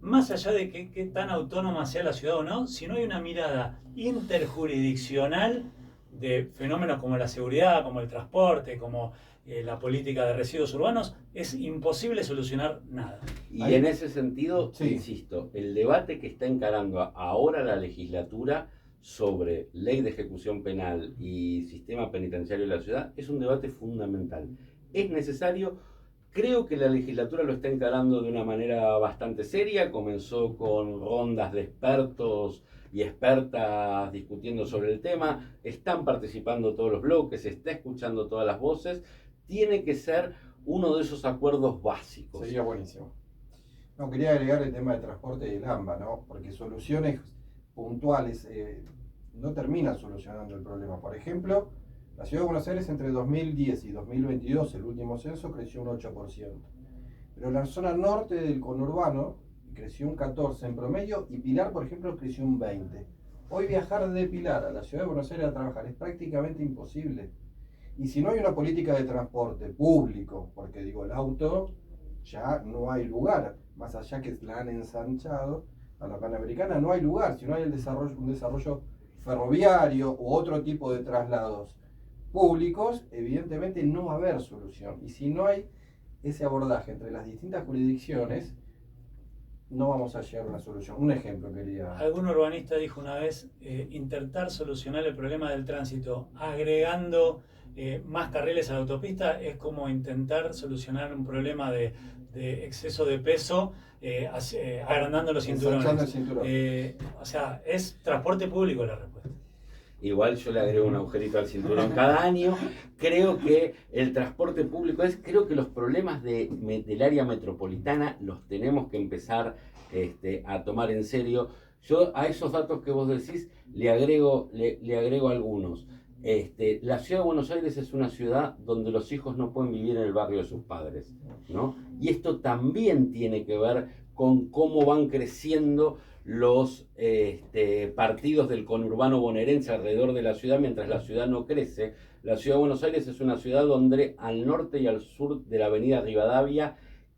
E: más allá de qué tan autónoma sea la ciudad o no, si no hay una mirada interjurisdiccional de fenómenos como la seguridad, como el transporte, como la política de residuos urbanos, es imposible solucionar nada.
F: Y en ese sentido, sí, insisto, el debate que está encarando ahora la legislatura sobre ley de ejecución penal y sistema penitenciario de la ciudad es un debate fundamental. Es necesario. Creo que la legislatura lo está encarando de una manera bastante seria. Comenzó con rondas de expertos y expertas discutiendo sobre el tema. Están participando todos los bloques, se está escuchando todas las voces. Tiene que ser uno de esos acuerdos básicos.
C: Sería buenísimo. No, quería agregar el tema del transporte del AMBA, ¿no? Porque soluciones puntuales no terminan solucionando el problema. Por ejemplo, la Ciudad de Buenos Aires entre 2010 y 2022, el último censo, creció un 8%. Pero la zona norte del conurbano creció un 14% en promedio, y Pilar, por ejemplo, creció un 20%. Hoy viajar de Pilar a la Ciudad de Buenos Aires a trabajar es prácticamente imposible. Y si no hay una política de transporte público, porque digo, el auto ya no hay lugar, más allá que la han ensanchado a la Panamericana, no hay lugar, si no hay un desarrollo ferroviario u otro tipo de traslados públicos, evidentemente no va a haber solución. Y si no hay ese abordaje entre las distintas jurisdicciones, no vamos a llegar a una solución. Un ejemplo quería...
E: Algún urbanista dijo una vez, intentar solucionar el problema del tránsito agregando más carriles a la autopista es como intentar solucionar un problema de exceso de peso agrandando los
C: Ensanchando el
E: cinturones.
C: cinturón.
E: O sea, es transporte público la respuesta.
F: Igual yo le agrego un agujerito al cinturón cada año. Creo que el transporte público creo que los problemas del área metropolitana los tenemos que empezar a tomar en serio. Yo a esos datos que vos decís le agrego algunos. La ciudad de Buenos Aires es una ciudad donde los hijos no pueden vivir en el barrio de sus padres, ¿no? Y esto también tiene que ver con cómo van creciendo los partidos del conurbano bonaerense alrededor de la ciudad mientras la ciudad no crece. La ciudad de Buenos Aires es una ciudad donde al norte y al sur de la avenida Rivadavia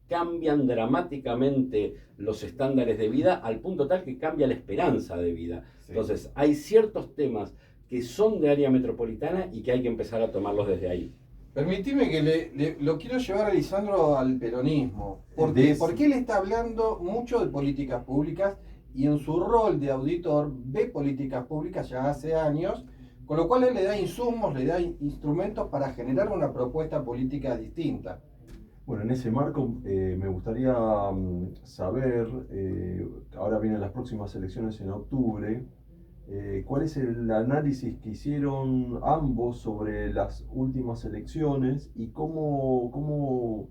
F: cambian dramáticamente los estándares de vida al punto tal que cambia la esperanza de vida. Sí. Entonces hay ciertos temas que son de área metropolitana y que hay que empezar a tomarlos desde ahí.
C: Permitime que lo quiero llevar a Lisandro al peronismo, porque él está hablando mucho de políticas públicas y en su rol de auditor ve políticas públicas ya hace años, con lo cual él le da insumos, le da instrumentos para generar una propuesta política distinta.
A: Bueno, en ese marco me gustaría saber, ahora vienen las próximas elecciones en octubre, ¿cuál es el análisis que hicieron ambos sobre las últimas elecciones y cómo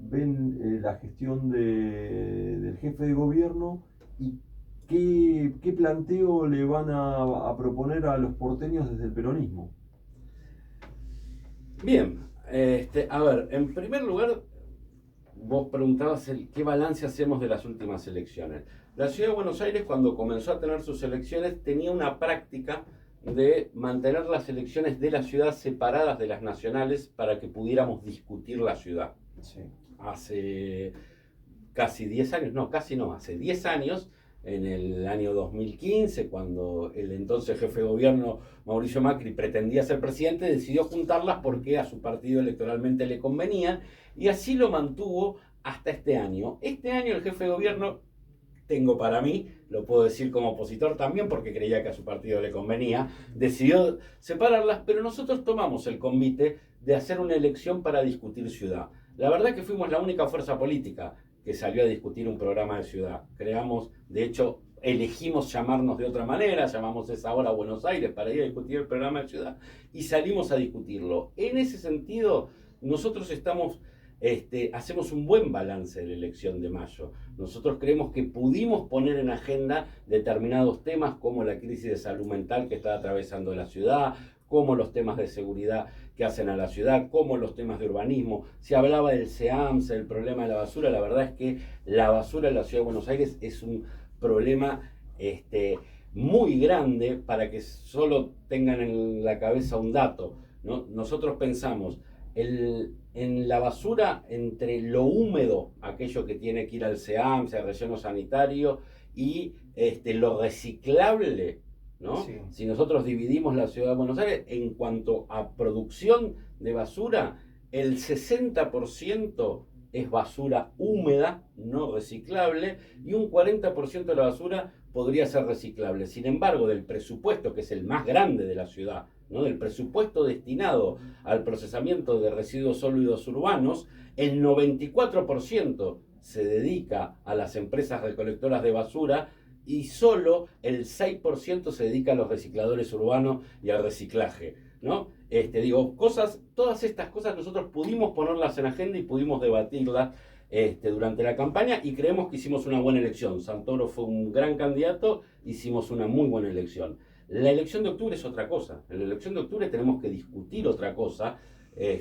A: ven la gestión del jefe de gobierno y qué planteo le van a proponer a los porteños desde el peronismo?
F: Bien, a ver, en primer lugar, vos preguntabas qué balance hacemos de las últimas elecciones. La ciudad de Buenos Aires, cuando comenzó a tener sus elecciones, tenía una práctica de mantener las elecciones de la ciudad separadas de las nacionales para que pudiéramos discutir la ciudad.
C: Sí.
F: Hace casi 10 años, hace 10 años, en el año 2015, cuando el entonces jefe de gobierno Mauricio Macri pretendía ser presidente, decidió juntarlas porque a su partido electoralmente le convenían, y así lo mantuvo hasta este año. Este año el jefe de gobierno, tengo para mí, lo puedo decir como opositor también porque creía que a su partido le convenía, decidió separarlas, pero nosotros tomamos el convite de hacer una elección para discutir ciudad. La verdad que fuimos la única fuerza política que salió a discutir un programa de ciudad. Creamos, de hecho, elegimos llamarnos de otra manera, llamamos esa hora Buenos Aires para ir a discutir el programa de ciudad y salimos a discutirlo. En ese sentido, nosotros hacemos un buen balance de la elección de mayo. Nosotros creemos que pudimos poner en agenda determinados temas como la crisis de salud mental que está atravesando la ciudad, como los temas de seguridad que hacen a la ciudad, como los temas de urbanismo. Se hablaba del SEAMS, del problema de la basura. La verdad es que la basura en la ciudad de Buenos Aires es un problema muy grande. Para que solo tengan en la cabeza un dato, ¿no? Nosotros pensamos en la basura entre lo húmedo, aquello que tiene que ir al SEAMS, al relleno sanitario, y lo reciclable, ¿no?
C: Sí.
F: Si nosotros dividimos la ciudad de Buenos Aires en cuanto a producción de basura, el 60% es basura húmeda, no reciclable, y un 40% de la basura podría ser reciclable. Sin embargo, del presupuesto, que es el más grande de la ciudad, ¿no? Del presupuesto destinado al procesamiento de residuos sólidos urbanos, el 94% se dedica a las empresas recolectoras de basura y solo el 6% se dedica a los recicladores urbanos y al reciclaje, ¿no? Todas estas cosas nosotros pudimos ponerlas en agenda y pudimos debatirlas durante la campaña, y creemos que hicimos una buena elección. Santoro fue un gran candidato, hicimos una muy buena elección. La elección de octubre es otra cosa. En la elección de octubre tenemos que discutir otra cosa.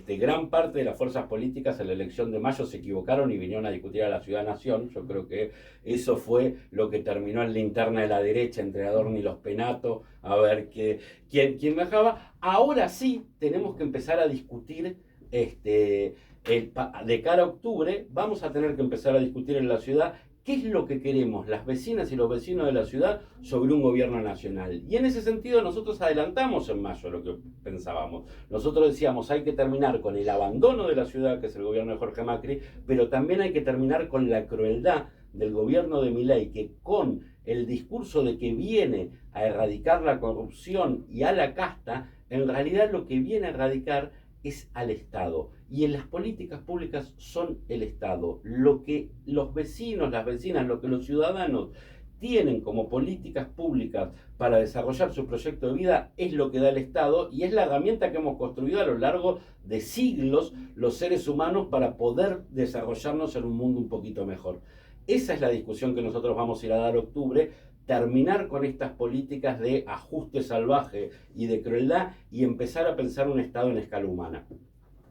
F: Gran parte de las fuerzas políticas en la elección de mayo se equivocaron y vinieron a discutir a la ciudad-nación. Yo creo que eso fue lo que terminó en la interna de la derecha entre Adorno y los Penato, a ver quién bajaba. Ahora sí tenemos que empezar a discutir, de cara a octubre, vamos a tener que empezar a discutir en la ciudad qué es lo que queremos las vecinas y los vecinos de la ciudad sobre un gobierno nacional. Y en ese sentido nosotros adelantamos en mayo lo que pensábamos. Nosotros decíamos, hay que terminar con el abandono de la ciudad, que es el gobierno de Jorge Macri, pero también hay que terminar con la crueldad del gobierno de Milei, que con el discurso de que viene a erradicar la corrupción y a la casta, en realidad lo que viene a erradicar es al Estado. Y en las políticas públicas son el Estado. Lo que los vecinos, las vecinas, lo que los ciudadanos tienen como políticas públicas para desarrollar su proyecto de vida es lo que da el Estado, y es la herramienta que hemos construido a lo largo de siglos los seres humanos para poder desarrollarnos en un mundo un poquito mejor. Esa es la discusión que nosotros vamos a ir a dar en octubre, terminar con estas políticas de ajuste salvaje y de crueldad y empezar a pensar un Estado en escala humana.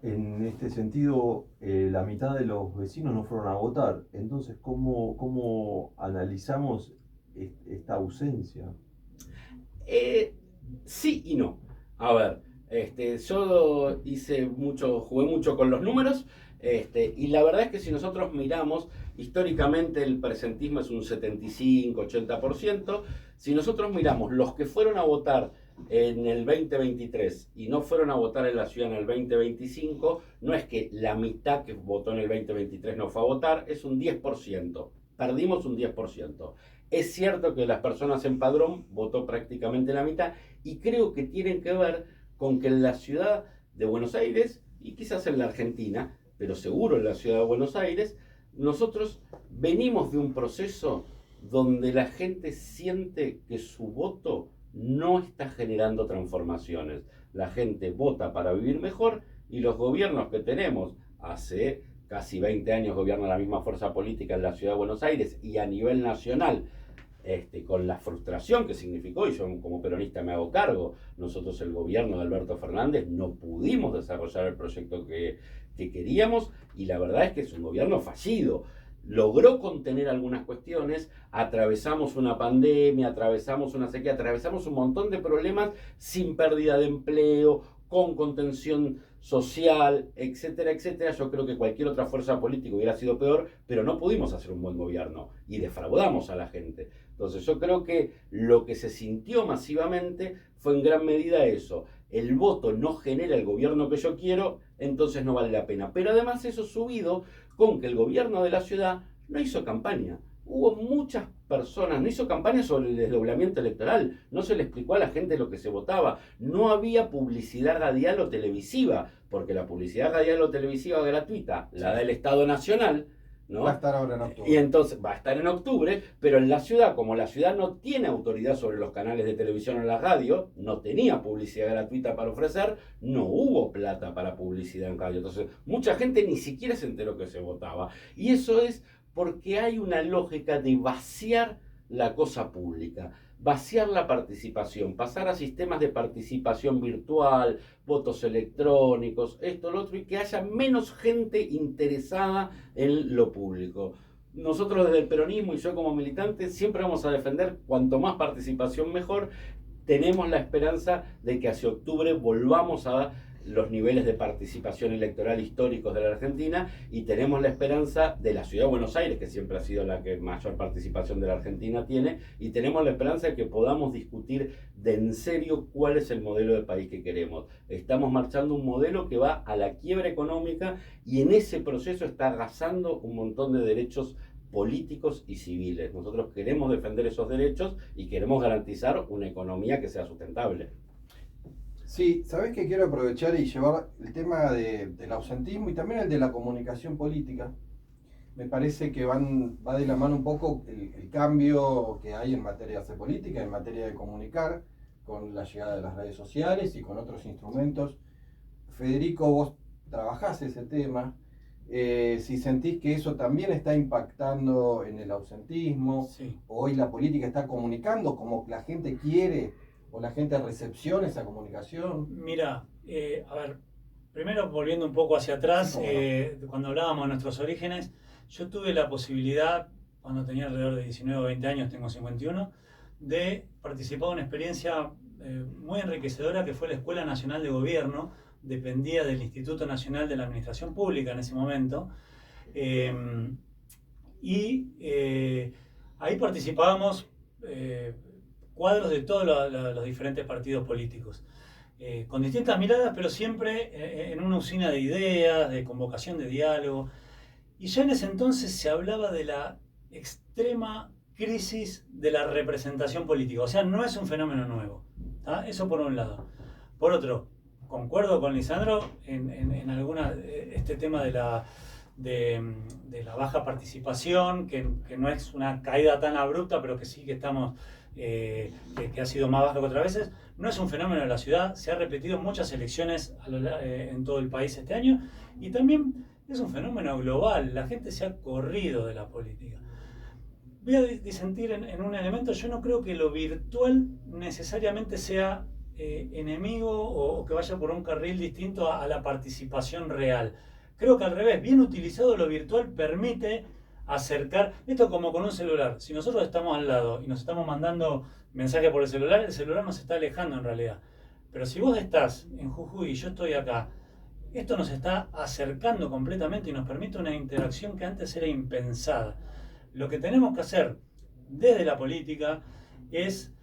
A: En este sentido, la mitad de los vecinos no fueron a votar. Entonces, ¿cómo analizamos esta ausencia?
F: Sí y no. A ver, yo jugué mucho con los números, y la verdad es que si nosotros miramos, históricamente el presentismo es un 75-80%. Si nosotros miramos los que fueron a votar en el 2023 y no fueron a votar en la ciudad en el 2025, no es que la mitad que votó en el 2023 no fue a votar, es un 10%. Perdimos un 10%. Es cierto que las personas en padrón votó prácticamente la mitad, y creo que tienen que ver con que en la ciudad de Buenos Aires, y quizás en la Argentina, pero seguro en la ciudad de Buenos Aires, nosotros venimos de un proceso donde la gente siente que su voto no está generando transformaciones. La gente vota para vivir mejor, y los gobiernos que tenemos, hace casi 20 años gobierna la misma fuerza política en la ciudad de Buenos Aires y a nivel nacional, con la frustración que significó, y yo como peronista me hago cargo, nosotros el gobierno de Alberto Fernández no pudimos desarrollar el proyecto que queríamos, y la verdad es que es un gobierno fallido. Logró contener algunas cuestiones, atravesamos una pandemia, atravesamos una sequía, atravesamos un montón de problemas sin pérdida de empleo, con contención social, etcétera, etcétera. Yo creo que cualquier otra fuerza política hubiera sido peor, pero no pudimos hacer un buen gobierno y defraudamos a la gente. Entonces yo creo que lo que se sintió masivamente fue en gran medida eso. El voto no genera el gobierno que yo quiero, entonces no vale la pena. Pero además eso subido con que el gobierno de la ciudad no hizo campaña. Hubo muchas personas, no hizo campaña sobre el desdoblamiento electoral, no se le explicó a la gente lo que se votaba, no había publicidad radial o televisiva, porque la publicidad radial o televisiva gratuita la da el Estado Nacional, ¿no?
C: Va a estar ahora en octubre.
F: Y entonces va a estar en octubre, pero en la ciudad, como la ciudad no tiene autoridad sobre los canales de televisión o la radio, no tenía publicidad gratuita para ofrecer, no hubo plata para publicidad en radio. Entonces, mucha gente ni siquiera se enteró que se votaba. Y eso es porque hay una lógica de vaciar la cosa pública, vaciar la participación, pasar a sistemas de participación virtual, votos electrónicos, esto, lo otro, y que haya menos gente interesada en lo público. Nosotros desde el peronismo y yo como militante siempre vamos a defender cuanto más participación mejor. Tenemos la esperanza de que hacia octubre volvamos a los niveles de participación electoral históricos de la Argentina, y tenemos la esperanza de la ciudad de Buenos Aires, que siempre ha sido la que mayor participación de la Argentina tiene, y tenemos la esperanza de que podamos discutir de en serio cuál es el modelo de país que queremos. Estamos marchando un modelo que va a la quiebra económica, y en ese proceso está arrasando un montón de derechos políticos y civiles. Nosotros queremos defender esos derechos y queremos garantizar una economía que sea sustentable.
C: Sí, ¿sabés que quiero aprovechar y llevar el tema del ausentismo y también el de la comunicación política? Me parece que va de la mano un poco el cambio que hay en materia de hacer política, en materia de comunicar, con la llegada de las redes sociales y con otros instrumentos. Federico, vos trabajás ese tema. Si sentís que eso también está impactando en el ausentismo,
E: Sí.
C: hoy la política está comunicando como la gente quiere, o la gente recepciona esa comunicación.
E: Mira, a ver, primero volviendo un poco hacia atrás,
C: Sí,
E: cuando hablábamos de nuestros orígenes, yo tuve la posibilidad, cuando tenía alrededor de 19 o 20 años, tengo 51, de participar en una experiencia muy enriquecedora que fue la Escuela Nacional de Gobierno, dependía del Instituto Nacional de la Administración Pública en ese momento. y ahí participábamos cuadros de todos los diferentes partidos políticos, con distintas miradas, pero siempre en una usina de ideas, de convocación de diálogo. Y ya en ese entonces se hablaba de la extrema crisis de la representación política, o sea, no es un fenómeno nuevo, ¿tá? Eso por un lado. Por otro, concuerdo con Lisandro en alguna, este tema de la baja participación, que no es una caída tan abrupta, pero que sí que estamos, que ha sido más baja que otras veces. No es un fenómeno de la ciudad, se ha repetido en muchas elecciones en todo el país este año, y también es un fenómeno global, la gente se ha corrido de la política. Voy a disentir en un elemento. Yo no creo que lo virtual necesariamente sea enemigo o que vaya por un carril distinto a la participación real. Creo que al revés, bien utilizado lo virtual permite acercar, esto como con un celular, si nosotros estamos al lado y nos estamos mandando mensajes por el celular nos está alejando en realidad. Pero si vos estás en Jujuy y yo estoy acá, esto nos está acercando completamente y nos permite una interacción que antes era impensada. Lo que tenemos que hacer desde la política es,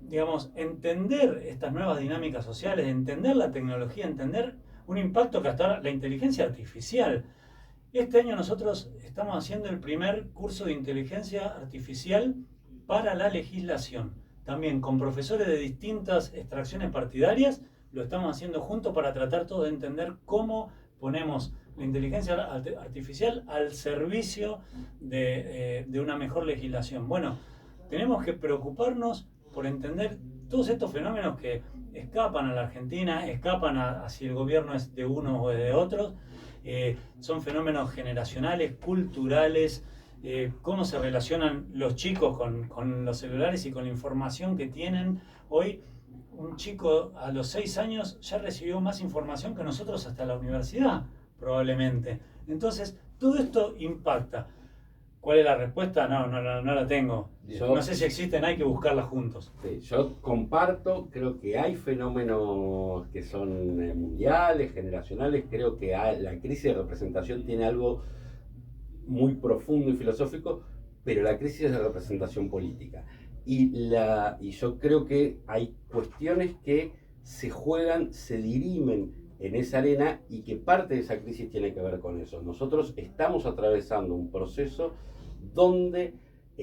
E: digamos, entender estas nuevas dinámicas sociales, entender la tecnología, entender un impacto que hasta ahora, la inteligencia artificial. Este año nosotros estamos haciendo el primer curso de inteligencia artificial para la legislación, también con profesores de distintas extracciones partidarias. Lo estamos haciendo juntos para tratar todo de entender cómo ponemos la inteligencia artificial al servicio de una mejor legislación. Bueno, tenemos que preocuparnos por entender todos estos fenómenos que escapan a la Argentina, escapan a si el gobierno es de unos o de otros. Son fenómenos generacionales, culturales, cómo se relacionan los chicos con los celulares y con la información que tienen hoy. Un chico a los 6 años ya recibió más información que nosotros hasta la universidad, probablemente. Entonces, todo esto impacta. ¿Cuál es la respuesta? No la tengo. No sé si existen, hay que buscarla juntos.
F: Sí, yo comparto, creo que hay fenómenos que son mundiales, generacionales. Creo que la crisis de representación tiene algo muy profundo y filosófico, pero la crisis de representación política. Y yo creo que hay cuestiones que se juegan, se dirimen en esa arena y que parte de esa crisis tiene que ver con eso. Nosotros estamos atravesando un proceso donde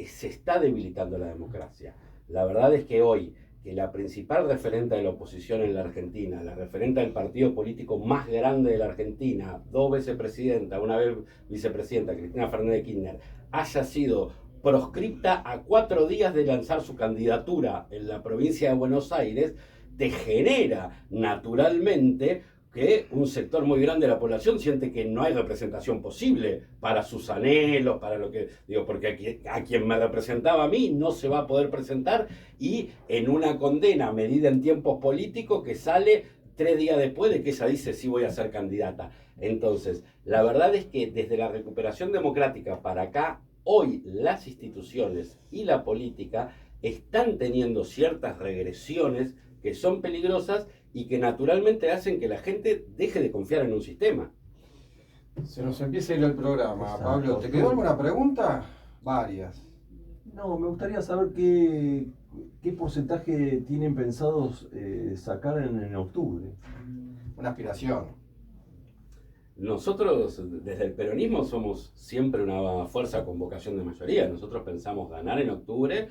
F: se está debilitando la democracia. La verdad es que hoy, que la principal referente de la oposición en la Argentina, la referente del partido político más grande de la Argentina, 2 veces presidenta, 1 vez vicepresidenta, Cristina Fernández de Kirchner, haya sido proscripta a 4 días de lanzar su candidatura en la provincia de Buenos Aires, te genera naturalmente que un sector muy grande de la población siente que no hay representación posible para sus anhelos, para lo que digo, porque a quien me representaba a mí no se va a poder presentar, y en una condena medida en tiempos políticos que sale 3 días después de que ella dice sí voy a ser candidata. Entonces, la verdad es que desde la recuperación democrática para acá, hoy las instituciones y la política están teniendo ciertas regresiones que son peligrosas y que naturalmente hacen que la gente deje de confiar en un sistema.
C: Se nos empieza a ir el programa.
A: Exacto.
C: Pablo, ¿te quedó alguna pregunta? Varias.
A: No, me gustaría saber qué porcentaje tienen pensados sacar en octubre.
C: Una aspiración.
F: Nosotros desde el peronismo somos siempre una fuerza con vocación de mayoría. Nosotros pensamos ganar en octubre,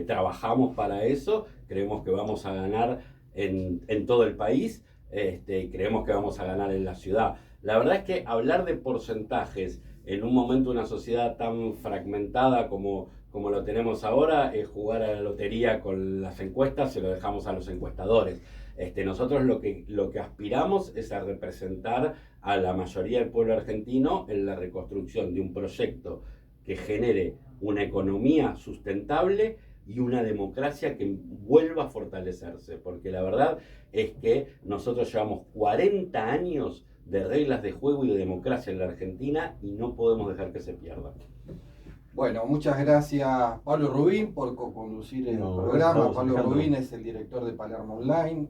F: trabajamos para eso, creemos que vamos a ganar en todo el país, creemos que vamos a ganar en la ciudad. La verdad es que hablar de porcentajes en un momento de una sociedad tan fragmentada como lo tenemos ahora es jugar a la lotería con las encuestas, se lo dejamos a los encuestadores. Nosotros lo que aspiramos es a representar a la mayoría del pueblo argentino en la reconstrucción de un proyecto que genere una economía sustentable y una democracia que vuelva a fortalecerse, porque la verdad es que nosotros llevamos 40 años de reglas de juego y de democracia en la Argentina y no podemos dejar que se pierda.
C: Bueno, muchas gracias Pablo Rubín por co-conducir el programa. Pablo
A: Alejandro
C: Rubín es el director de Palermo Online.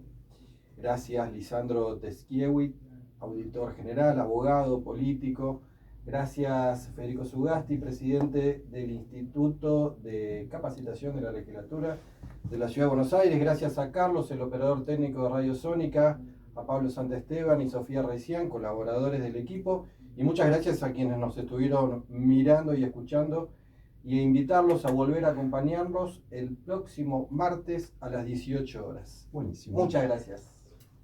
C: Gracias Lisandro Teskiewicz, auditor general, abogado, político. Gracias Federico Sugasti, presidente del Instituto de Capacitación de la Legislatura de la Ciudad de Buenos Aires. Gracias a Carlos, el operador técnico de Radio Sónica, a Pablo Santesteban y Sofía Reicián, colaboradores del equipo. Y muchas gracias a quienes nos estuvieron mirando y escuchando, y a invitarlos a volver a acompañarnos el próximo martes a las 18 horas.
A: Buenísimo.
C: Muchas gracias.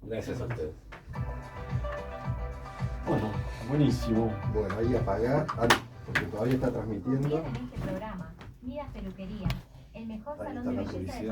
F: Gracias a ustedes.
A: Bueno, buenísimo.
C: Bueno, ahí apagá, porque todavía está transmitiendo.
G: En este programa, Midas Peluquería, el mejor
C: Ahí
G: salón
C: está
G: de
C: la
G: belleza de
C: publicidad.